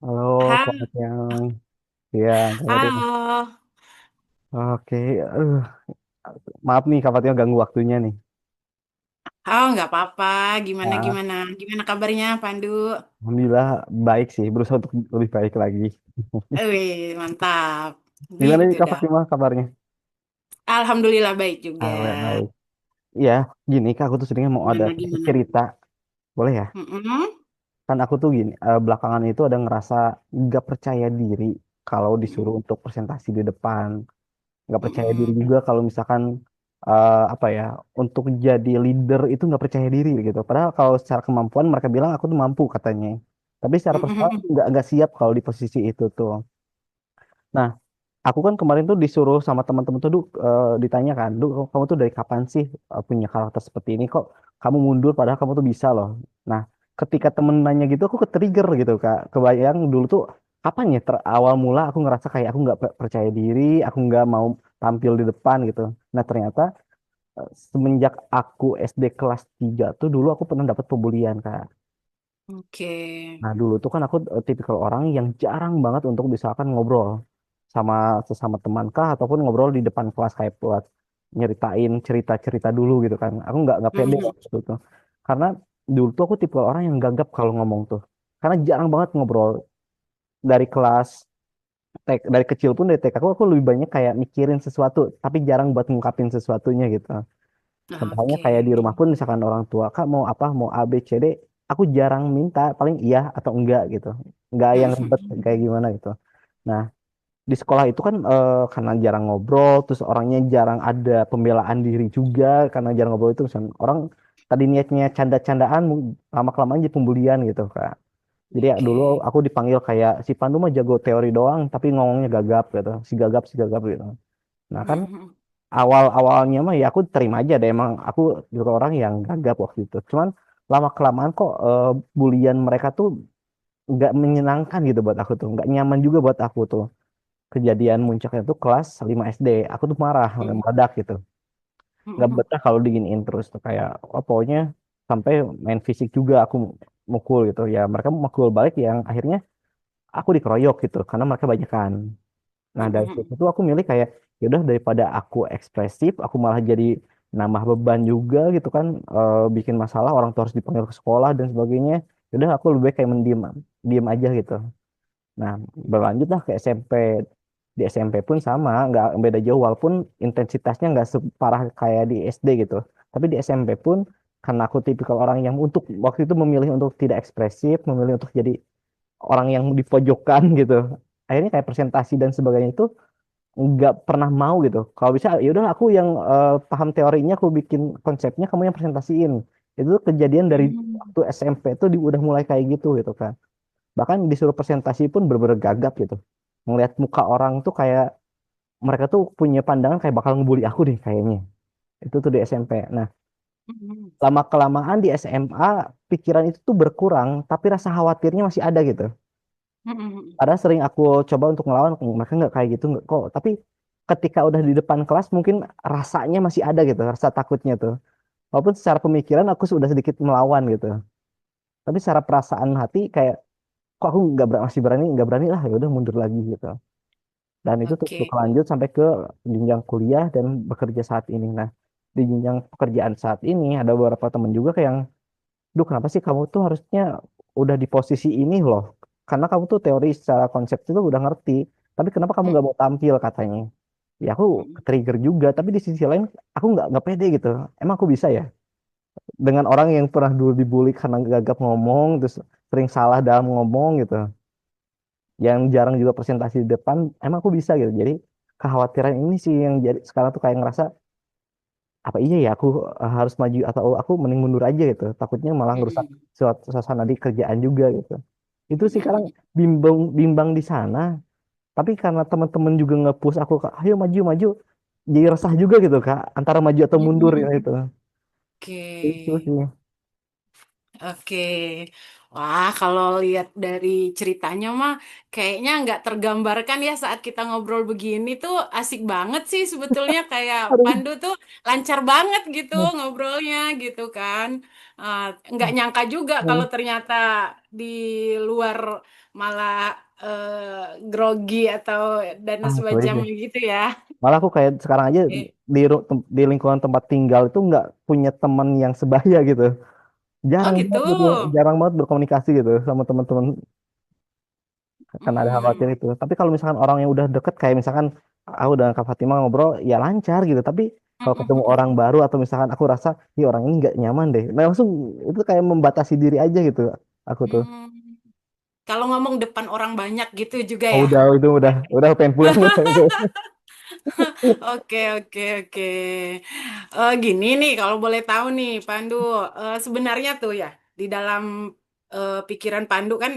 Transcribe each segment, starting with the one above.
Halo, Halo, selamat siang. Ya, Kak Fatima. halo. Oke, maaf nih Kak Fatima ganggu waktunya nih. Oh, nggak apa-apa. Gimana, Ah, gimana? Gimana kabarnya, Pandu? Alhamdulillah baik sih, berusaha untuk lebih baik lagi. Wih, mantap. Gimana nih Gitu Kak dah. Fatima kabarnya? Alhamdulillah baik juga. Baik, baik. Iya, gini Kak, aku tuh sebenarnya mau ada Gimana, sedikit gimana? cerita, boleh ya? Mm-mm. Kan aku tuh gini, belakangan itu ada ngerasa nggak percaya diri kalau disuruh Mm-mm. untuk presentasi di depan. Nggak percaya diri Mm-mm. juga kalau misalkan apa ya, untuk jadi leader itu nggak percaya diri gitu. Padahal kalau secara kemampuan mereka bilang aku tuh mampu katanya, tapi secara personal Mm-mm. nggak siap kalau di posisi itu tuh. Nah, aku kan kemarin tuh disuruh sama teman-teman tuh, ditanyakan, "Duk, kamu tuh dari kapan sih punya karakter seperti ini? Kok kamu mundur padahal kamu tuh bisa loh." Nah, ketika temen nanya gitu, aku ke-trigger gitu, Kak. Kebayang dulu tuh kapan ya awal mula aku ngerasa kayak aku nggak percaya diri, aku nggak mau tampil di depan gitu. Nah, ternyata semenjak aku SD kelas 3 tuh dulu aku pernah dapat pembulian, Kak. Oke. Nah, dulu tuh kan aku tipikal orang yang jarang banget untuk misalkan ngobrol sama sesama teman kah ataupun ngobrol di depan kelas kayak buat nyeritain cerita-cerita dulu gitu kan. Aku nggak pede Mm-mm. waktu itu tuh. Karena dulu tuh aku tipikal orang yang gagap kalau ngomong tuh. Karena jarang banget ngobrol dari kelas dari kecil pun dari TK aku lebih banyak kayak mikirin sesuatu tapi jarang buat ngungkapin sesuatunya gitu. Contohnya Oke. kayak di rumah pun misalkan orang tua, Kak mau apa, mau A, B, C, D, aku jarang minta, paling iya atau enggak gitu. Enggak yang ribet kayak Mm-mm. gimana gitu. Nah, di sekolah itu kan karena jarang ngobrol, terus orangnya jarang ada pembelaan diri juga, karena jarang ngobrol itu misalkan orang tadi niatnya canda-candaan, lama-kelamaan jadi pembulian gitu, Kak. Jadi ya, dulu Oke. aku dipanggil kayak si Pandu mah jago teori doang, tapi ngomongnya gagap gitu, si gagap gitu. Nah kan Mm-mm. awal-awalnya mah ya aku terima aja deh, emang aku juga orang yang gagap waktu itu, cuman lama kelamaan kok bulian mereka tuh nggak menyenangkan gitu buat aku tuh, nggak nyaman juga buat aku tuh. Kejadian muncaknya tuh kelas 5 SD, aku tuh marah Mm-mm. meledak gitu, nggak Mm-mm. betah kalau diginiin terus tuh kayak oh, pokoknya sampai main fisik juga aku mukul gitu ya, mereka mukul balik yang akhirnya aku dikeroyok gitu karena mereka banyakan. Nah, dari situ Mm-mm. tuh aku milih kayak ya udah daripada aku ekspresif, aku malah jadi nambah beban juga gitu kan, bikin masalah orang tua harus dipanggil ke sekolah dan sebagainya. Ya udah aku lebih baik kayak mendiam, diam aja gitu. Nah, berlanjut lah ke SMP. Di SMP pun sama, nggak beda jauh walaupun intensitasnya nggak separah kayak di SD gitu. Tapi di SMP pun karena aku tipikal orang yang untuk waktu itu memilih untuk tidak ekspresif, memilih untuk jadi orang yang dipojokkan gitu. Akhirnya kayak presentasi dan sebagainya itu nggak pernah mau gitu. Kalau bisa ya udah aku yang paham teorinya, aku bikin konsepnya, kamu yang presentasiin. Itu tuh kejadian dari Mm-mm. waktu SMP tuh udah mulai kayak gitu gitu kan. Bahkan disuruh presentasi pun bener-bener gagap gitu. Ngelihat muka orang tuh kayak mereka tuh punya pandangan kayak bakal ngebully aku deh kayaknya. Itu tuh di SMP. Nah, Mm-mm. lama kelamaan di SMA pikiran itu tuh berkurang, tapi rasa khawatirnya masih ada gitu. Mm-mm. Padahal sering aku coba untuk ngelawan, mereka nggak kayak gitu nggak kok. Tapi ketika udah di depan kelas mungkin rasanya masih ada gitu, rasa takutnya tuh. Walaupun secara pemikiran aku sudah sedikit melawan gitu. Tapi secara perasaan hati kayak kok aku masih berani, nggak berani lah, ya udah mundur lagi gitu. Dan itu terus Oke. berlanjut sampai ke jenjang kuliah dan bekerja saat ini. Nah, di jenjang pekerjaan saat ini ada beberapa temen juga kayak yang, duh kenapa sih kamu tuh harusnya udah di posisi ini loh. Karena kamu tuh teori secara konsep itu udah ngerti. Tapi kenapa kamu nggak mau tampil katanya. Ya aku Mm-mm. trigger juga. Tapi di sisi lain aku nggak pede gitu. Emang aku bisa ya? Dengan orang yang pernah dulu dibully karena gagap ngomong. Terus sering salah dalam ngomong gitu. Yang jarang juga presentasi di depan. Emang aku bisa gitu. Jadi kekhawatiran ini sih yang jadi sekarang tuh kayak ngerasa apa iya ya aku harus maju atau aku mending mundur aja gitu, takutnya malah ngerusak Mm-mm. suasana di kerjaan juga gitu. Itu sih sekarang Mm-mm. bimbang bimbang di sana, tapi karena teman-teman juga nge-push aku, Kak, ayo maju maju, jadi resah juga gitu, Kak, antara maju atau mundur ya Mm-mm. itu. Itu Oke, sih. oke. Wah, kalau lihat dari ceritanya mah kayaknya nggak tergambarkan ya saat kita ngobrol begini tuh asik banget sih sebetulnya kayak Aduh. Pandu tuh lancar banget gitu ngobrolnya gitu kan. Nggak nyangka juga kalau ternyata di luar malah grogi atau dan Itu aja. semacamnya gitu ya. Malah aku kayak sekarang aja Eh, di lingkungan tempat tinggal itu nggak punya teman yang sebaya gitu. Oh Jarang gitu. banget gitu, jarang banget berkomunikasi gitu sama teman-teman karena ada khawatir Hmm. itu. Tapi kalau misalkan orang yang udah deket kayak misalkan aku dengan Kak Fatima ngobrol ya lancar gitu. Tapi kalau ketemu orang baru atau misalkan aku rasa ini orang ini nggak nyaman deh. Nah langsung itu kayak membatasi diri aja gitu aku tuh. Hmm. Kalau ngomong depan orang banyak gitu juga Oh, ya. udah itu udah pengen pulang udah itu. Oke, oke, oke. Gini nih, kalau boleh tahu nih, Pandu, sebenarnya tuh ya, di dalam pikiran Pandu kan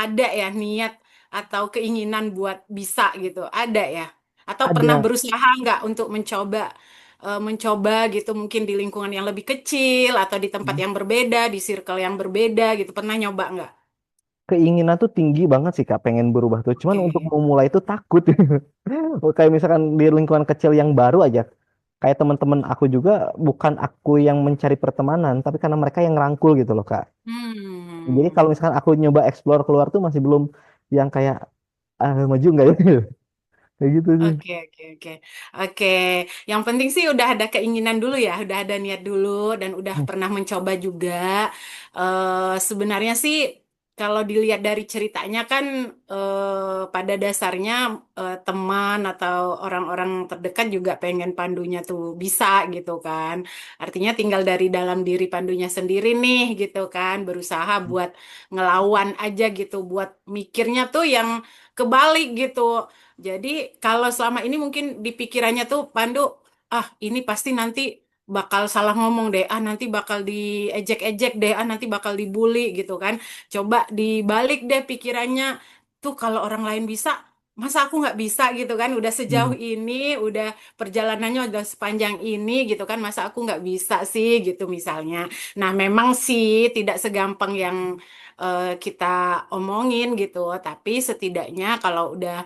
ada ya niat atau keinginan buat bisa gitu, ada ya? Atau pernah Ada berusaha nggak untuk mencoba gitu, mungkin di lingkungan yang lebih kecil atau di tempat yang berbeda, di circle yang berbeda gitu, pernah nyoba nggak? keinginan tuh tinggi banget sih Kak pengen berubah tuh. Cuman untuk Oke. memulai itu takut. Kayak misalkan di lingkungan kecil yang baru aja. Kayak teman-teman aku juga bukan aku yang mencari pertemanan, tapi karena mereka yang ngerangkul gitu loh Kak. Jadi Hmm. kalau misalkan aku nyoba explore keluar tuh masih belum yang kayak maju nggak ya? Kayak gitu sih. Oke, oke, oke. Oke, yang penting sih udah ada keinginan dulu ya, udah ada niat dulu dan udah Hmm. pernah mencoba juga. Sebenarnya sih kalau dilihat dari ceritanya kan pada dasarnya teman atau orang-orang terdekat juga pengen pandunya tuh bisa gitu kan. Artinya tinggal dari dalam diri pandunya sendiri nih gitu kan, berusaha buat ngelawan aja gitu, buat mikirnya tuh yang kebalik gitu. Jadi kalau selama ini mungkin di pikirannya tuh Pandu, ah ini pasti nanti bakal salah ngomong deh, ah nanti bakal diejek-ejek deh, ah nanti bakal dibully gitu kan. Coba dibalik deh pikirannya, tuh kalau orang lain bisa, masa aku nggak bisa gitu kan? Udah Hmm. sejauh ini, udah perjalanannya udah sepanjang ini gitu kan, masa aku nggak bisa sih gitu misalnya. Nah memang sih tidak segampang yang kita omongin gitu, tapi setidaknya kalau udah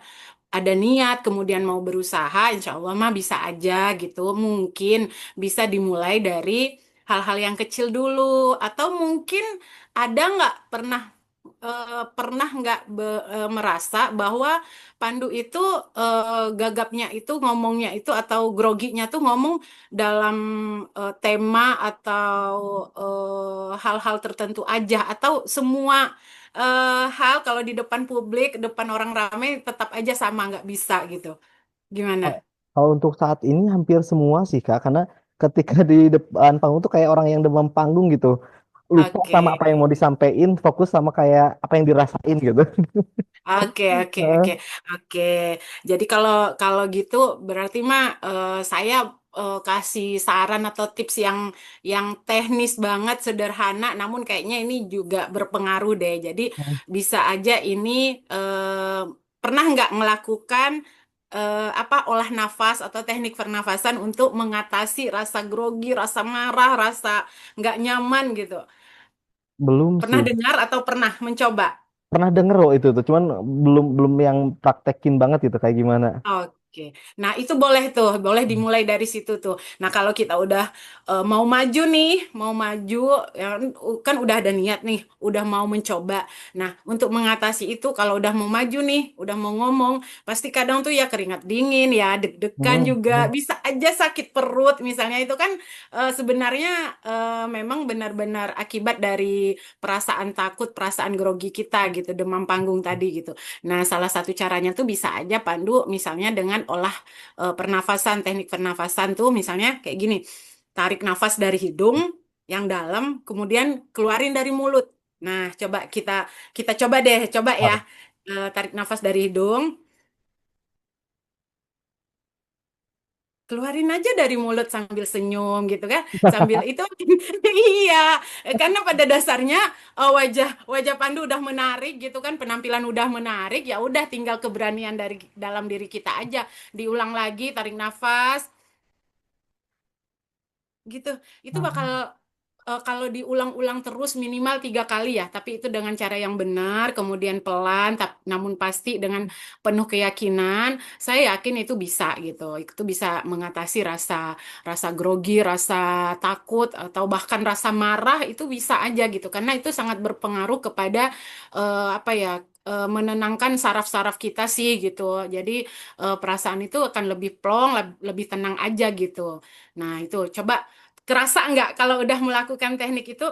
ada niat, kemudian mau berusaha, insya Allah mah bisa aja gitu. Mungkin bisa dimulai dari hal-hal yang kecil dulu, atau mungkin ada nggak pernah nggak merasa bahwa Pandu itu gagapnya itu ngomongnya itu atau groginya tuh ngomong dalam tema atau hal-hal tertentu aja atau semua hal kalau di depan publik, depan orang ramai tetap aja sama nggak bisa gitu. Gimana? Kalau untuk saat ini hampir semua sih Kak, karena ketika di depan panggung tuh kayak orang yang demam panggung gitu. Lupa sama Oke. apa yang mau disampaikan, fokus sama kayak apa yang dirasain gitu. Oke, oke, oke, oke. Jadi kalau kalau gitu berarti mah saya kasih saran atau tips yang teknis banget, sederhana, namun kayaknya ini juga berpengaruh deh. Jadi bisa aja ini pernah nggak melakukan apa olah nafas atau teknik pernafasan untuk mengatasi rasa grogi, rasa marah, rasa nggak nyaman gitu. Belum Pernah sih. dengar atau pernah mencoba? Pernah denger loh itu tuh, cuman belum belum yang praktekin banget gitu kayak gimana. Oke, nah itu boleh tuh, boleh dimulai dari situ tuh. Nah kalau kita udah mau maju nih, mau maju, ya kan udah ada niat nih, udah mau mencoba. Nah untuk mengatasi itu, kalau udah mau maju nih, udah mau ngomong, pasti kadang tuh ya keringat dingin, ya deg-degan Hmm, juga, hmm, bisa aja sakit perut, misalnya itu kan sebenarnya memang benar-benar akibat dari perasaan takut, perasaan grogi kita gitu, demam panggung tadi gitu. Nah, salah satu caranya tuh bisa aja Pandu misalnya dengan olah pernafasan, teknik pernafasan tuh misalnya kayak gini. Tarik nafas dari hidung yang dalam, kemudian keluarin dari mulut. Nah, coba kita kita coba deh, coba ya. apa? Tarik nafas dari hidung, keluarin aja dari mulut sambil senyum gitu kan. Sambil itu iya, karena pada dasarnya wajah wajah Pandu udah menarik gitu kan, penampilan udah menarik, ya udah tinggal keberanian dari dalam diri kita aja. Diulang lagi, tarik nafas gitu. Itu bakal Hmm. kalau diulang-ulang terus minimal 3 kali ya, tapi itu dengan cara yang benar, kemudian pelan, namun pasti dengan penuh keyakinan, saya yakin itu bisa gitu. Itu bisa mengatasi rasa rasa grogi, rasa takut, atau bahkan rasa marah itu bisa aja gitu, karena itu sangat berpengaruh kepada apa ya? Menenangkan saraf-saraf kita sih gitu. Jadi perasaan itu akan lebih plong, lebih tenang aja gitu. Nah, itu coba kerasa nggak kalau udah melakukan teknik itu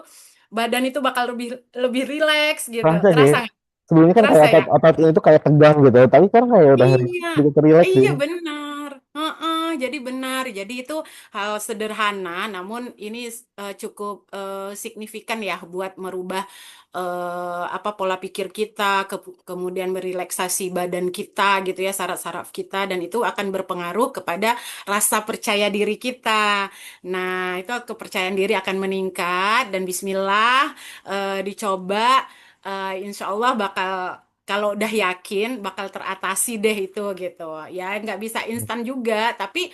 badan itu bakal lebih lebih rileks gitu. Kerasa sih. Kerasa nggak? Sebelumnya kan kayak Kerasa ya? otot-otot ini tuh kayak tegang gitu. Tapi sekarang kayak udah Iya, sedikit rileks sih. iya benar. Heeh, jadi benar. Jadi itu hal sederhana, namun ini cukup signifikan ya buat merubah apa pola pikir kita, kemudian merelaksasi badan kita gitu ya, saraf-saraf kita, dan itu akan berpengaruh kepada rasa percaya diri kita. Nah, itu kepercayaan diri akan meningkat dan Bismillah dicoba. Insya Allah bakal kalau udah yakin bakal teratasi deh itu gitu ya, nggak bisa instan juga tapi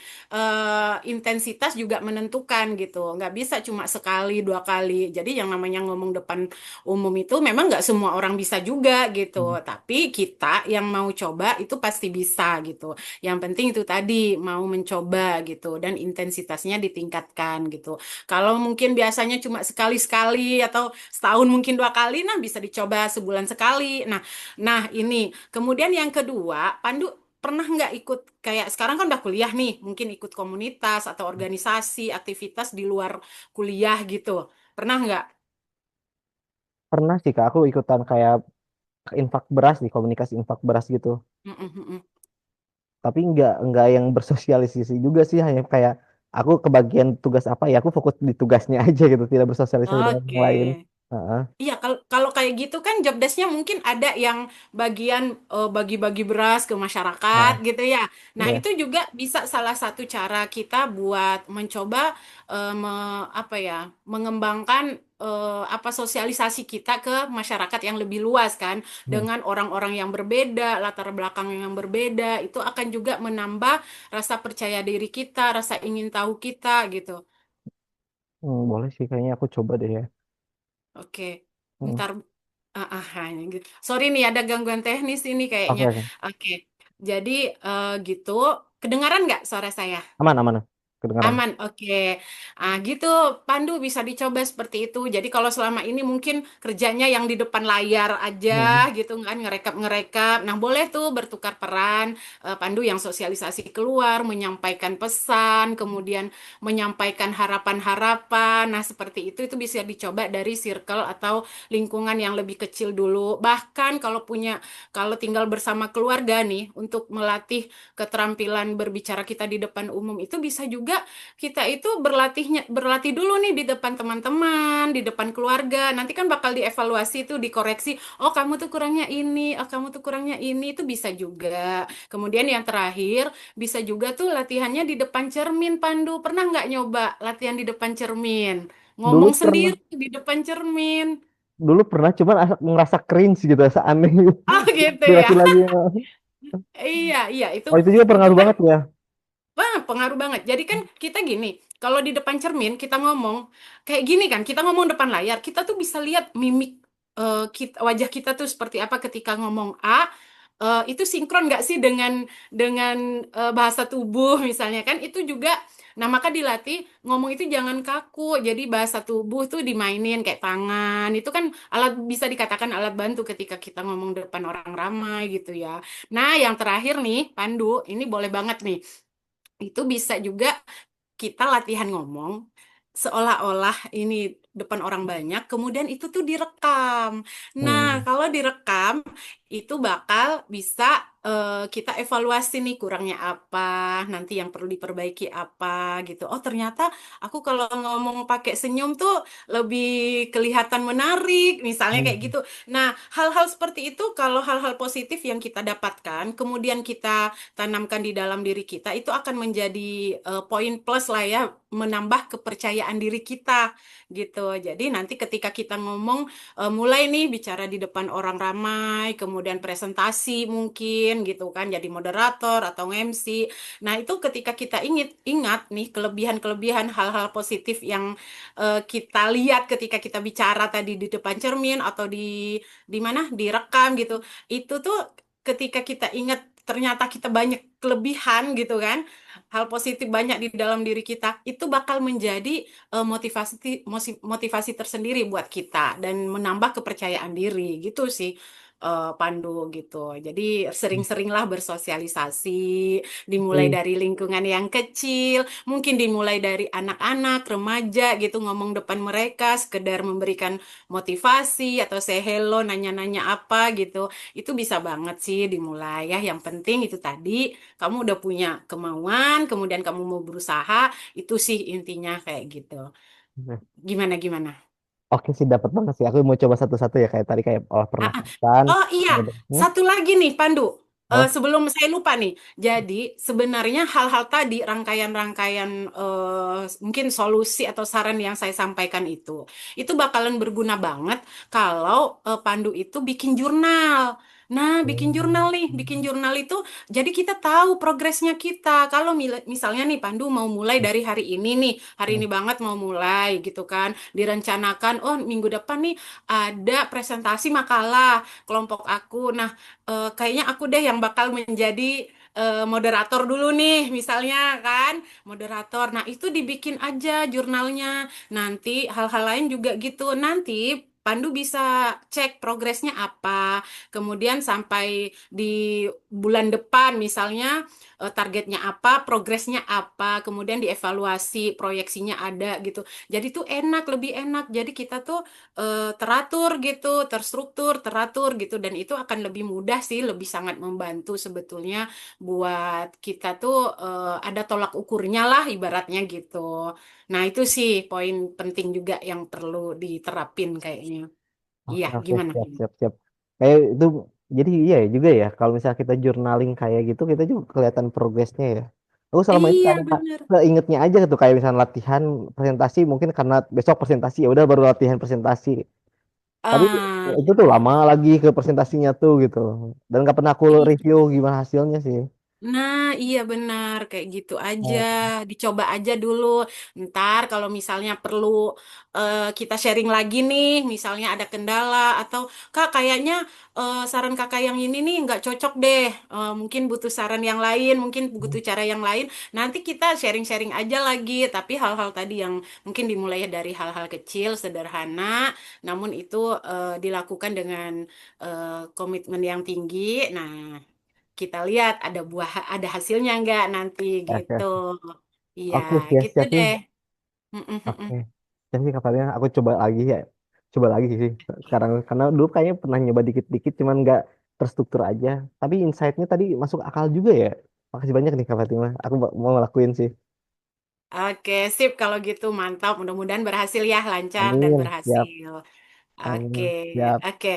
intensitas juga menentukan gitu, nggak bisa cuma sekali 2 kali. Jadi yang namanya ngomong depan umum itu memang nggak semua orang bisa juga gitu, tapi kita yang mau coba itu pasti bisa gitu. Yang penting itu tadi mau mencoba gitu dan intensitasnya ditingkatkan gitu. Kalau mungkin biasanya cuma sekali-sekali atau setahun mungkin 2 kali, nah bisa dicoba sebulan sekali. Nah, ini. Kemudian yang kedua, Pandu pernah nggak ikut kayak sekarang kan udah kuliah nih, mungkin ikut komunitas atau organisasi, aktivitas di luar kuliah gitu. Pernah nggak? Pernah sih Kak, aku ikutan kayak infak beras nih, komunikasi infak beras gitu. Mm, mm, mm, mm. Tapi nggak yang bersosialisasi juga sih, hanya kayak aku kebagian tugas apa ya, aku fokus di tugasnya aja gitu, tidak bersosialisasi dengan Oke. yang lain. Heeh. Iya, kalau kalau kayak gitu kan job desk-nya mungkin ada yang bagian bagi-bagi beras ke masyarakat Nah, gitu ya. Nah, ya. itu juga bisa salah satu cara kita buat mencoba apa ya, mengembangkan apa sosialisasi kita ke masyarakat yang lebih luas kan, Hmm. dengan orang-orang yang berbeda, latar belakang yang berbeda, itu akan juga menambah rasa percaya diri kita, rasa ingin tahu kita gitu. Boleh sih, kayaknya aku coba deh ya. Oke, Hmm. ntar hanya gitu. Sorry nih ada gangguan teknis ini Oke, kayaknya. oke. Oke, jadi gitu. Kedengaran nggak suara saya? Aman, aman. Kedengaran. Aman, oke. Gitu, Pandu bisa dicoba seperti itu. Jadi kalau selama ini mungkin kerjanya yang di depan layar aja Hmm. gitu kan, ngerekap-ngerekap. Nah, boleh tuh bertukar peran. Pandu yang sosialisasi keluar, menyampaikan pesan, kemudian menyampaikan harapan-harapan. Nah, seperti itu bisa dicoba dari circle atau lingkungan yang lebih kecil dulu. Bahkan kalau tinggal bersama keluarga nih, untuk melatih keterampilan berbicara kita di depan umum itu bisa juga kita itu berlatih dulu nih di depan teman-teman, di depan keluarga. Nanti kan bakal dievaluasi itu, dikoreksi. Oh, kamu tuh kurangnya ini, oh kamu tuh kurangnya ini, itu bisa juga. Kemudian yang terakhir, bisa juga tuh latihannya di depan cermin, Pandu. Pernah nggak nyoba latihan di depan cermin? Dulu Ngomong pernah, sendiri di depan cermin. dulu pernah, cuman ngerasa cringe gitu, rasa aneh gitu. Oh gitu ya. Durasi lagi. Iya, iya Oh, itu juga itu pengaruh kan banget ya. wah, pengaruh banget. Jadi kan kita gini, kalau di depan cermin kita ngomong kayak gini kan, kita ngomong depan layar, kita tuh bisa lihat mimik wajah kita tuh seperti apa ketika ngomong A, itu sinkron nggak sih dengan bahasa tubuh misalnya kan? Itu juga, nah maka dilatih ngomong itu jangan kaku. Jadi bahasa tubuh tuh dimainin kayak tangan. Itu kan alat bisa dikatakan alat bantu ketika kita ngomong depan orang ramai gitu ya. Nah, yang terakhir nih, Pandu, ini boleh banget nih. Itu bisa juga kita latihan ngomong seolah-olah ini depan orang banyak, kemudian itu tuh direkam. Nah, Hmm. kalau direkam itu bakal bisa kita evaluasi nih kurangnya apa, nanti yang perlu diperbaiki apa gitu. Oh, ternyata aku kalau ngomong pakai senyum tuh lebih kelihatan menarik, misalnya kayak Hmm. gitu. Nah, hal-hal seperti itu kalau hal-hal positif yang kita dapatkan, kemudian kita tanamkan di dalam diri kita, itu akan menjadi poin plus lah ya, menambah kepercayaan diri kita gitu. Jadi nanti ketika kita ngomong mulai nih bicara di depan orang ramai, kemudian presentasi mungkin lain gitu kan, jadi moderator atau MC. Nah, itu ketika kita ingat nih kelebihan-kelebihan hal-hal positif yang kita lihat ketika kita bicara tadi di depan cermin atau di mana direkam gitu. Itu tuh ketika kita ingat ternyata kita banyak kelebihan gitu kan, hal positif banyak di dalam diri kita, itu bakal menjadi motivasi tersendiri buat kita dan menambah kepercayaan diri gitu sih. Pandu gitu. Jadi sering-seringlah bersosialisasi, dimulai Oke. dari lingkungan yang kecil, mungkin dimulai dari anak-anak, remaja gitu ngomong depan mereka, sekedar memberikan motivasi atau say hello, nanya-nanya apa gitu. Itu bisa banget sih dimulai ya. Yang penting itu tadi kamu udah punya kemauan, kemudian kamu mau berusaha, itu sih intinya kayak gitu. Gimana gimana? Oke sih, dapat banget sih. Aku mau coba satu-satu ya, kayak tadi kayak olah Ah, ah. pernafasan. Oh iya, satu lagi nih Pandu. Oh, Sebelum saya lupa nih, jadi sebenarnya hal-hal tadi rangkaian-rangkaian mungkin solusi atau saran yang saya sampaikan itu bakalan berguna banget kalau Pandu itu bikin jurnal. Nah, bikin jurnal nih, bikin jurnal itu jadi kita tahu progresnya kita. Kalau misalnya nih Pandu mau mulai dari hari ini nih, hari ini banget mau mulai gitu kan, direncanakan, oh minggu depan nih ada presentasi makalah kelompok aku. Nah, kayaknya aku deh yang bakal menjadi moderator dulu nih, misalnya kan, moderator. Nah, itu dibikin aja jurnalnya. Nanti hal-hal lain juga gitu. Nanti Pandu bisa cek progresnya apa. Kemudian sampai di bulan depan misalnya targetnya apa, progresnya apa, kemudian dievaluasi, proyeksinya ada gitu. Jadi tuh enak, lebih enak. Jadi kita tuh teratur gitu, terstruktur, teratur gitu, dan itu akan lebih mudah sih, lebih sangat membantu sebetulnya buat kita tuh ada tolak ukurnya lah ibaratnya gitu. Nah, itu sih poin penting juga yang perlu diterapin kayaknya. oke, Iya, oke, gimana? siap, siap, siap. Kayak itu, jadi iya ya juga ya, kalau misalnya kita journaling kayak gitu, kita juga kelihatan progresnya ya. Aku selama ini Iya, kayak bener. keingetnya aja tuh, kayak misalnya latihan presentasi, mungkin karena besok presentasi, ya udah baru latihan presentasi. Tapi Ah, itu tuh lama lagi ke presentasinya tuh gitu. Dan nggak pernah aku review gimana hasilnya sih. nah, iya benar kayak gitu aja. Oh, Dicoba aja dulu. Ntar kalau misalnya perlu kita sharing lagi nih, misalnya ada kendala atau Kak kayaknya saran Kakak yang ini nih nggak cocok deh. Mungkin butuh saran yang lain, mungkin butuh cara yang lain. Nanti kita sharing-sharing aja lagi. Tapi hal-hal tadi yang mungkin dimulai dari hal-hal kecil, sederhana, namun itu dilakukan dengan komitmen yang tinggi. Nah, kita lihat ada hasilnya nggak nanti gitu. oke. Iya, Oke, siap, gitu siap nih. deh. Mm-mm, mm-mm. Oke. Jadi kabarnya aku coba lagi ya. Coba lagi sih. Sekarang karena dulu kayaknya pernah nyoba dikit-dikit cuman nggak terstruktur aja. Tapi insight-nya tadi masuk akal juga ya. Makasih banyak nih Kak Fatima. Aku mau ngelakuin sih. Oke, sip kalau gitu mantap. Mudah-mudahan berhasil ya, lancar dan Amin. Siap. berhasil. Oke, Amin. Siap. oke.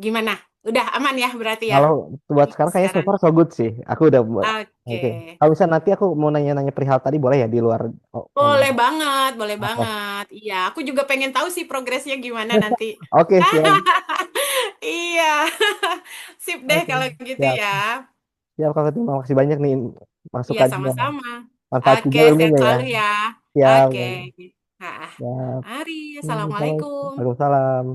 Gimana? Udah aman ya berarti ya Kalau buat sekarang kayaknya so sekarang? far so good sih. Aku udah Oke. oke. Kalau misalnya nanti aku mau nanya-nanya perihal tadi boleh ya di luar Boleh ngomong. banget, boleh Oke. banget. Iya, aku juga pengen tahu sih progresnya gimana nanti. Oke, siap. Iya. Sip deh Oke, kalau gitu siap. ya. Siap Kak Fatima. Makasih banyak nih Iya, masukannya. sama-sama. Manfaat Oke, juga sehat ilmunya ya. selalu ya. Siap. Oke. Nah, Siap. Mari, Assalamualaikum. Assalamualaikum. Waalaikumsalam.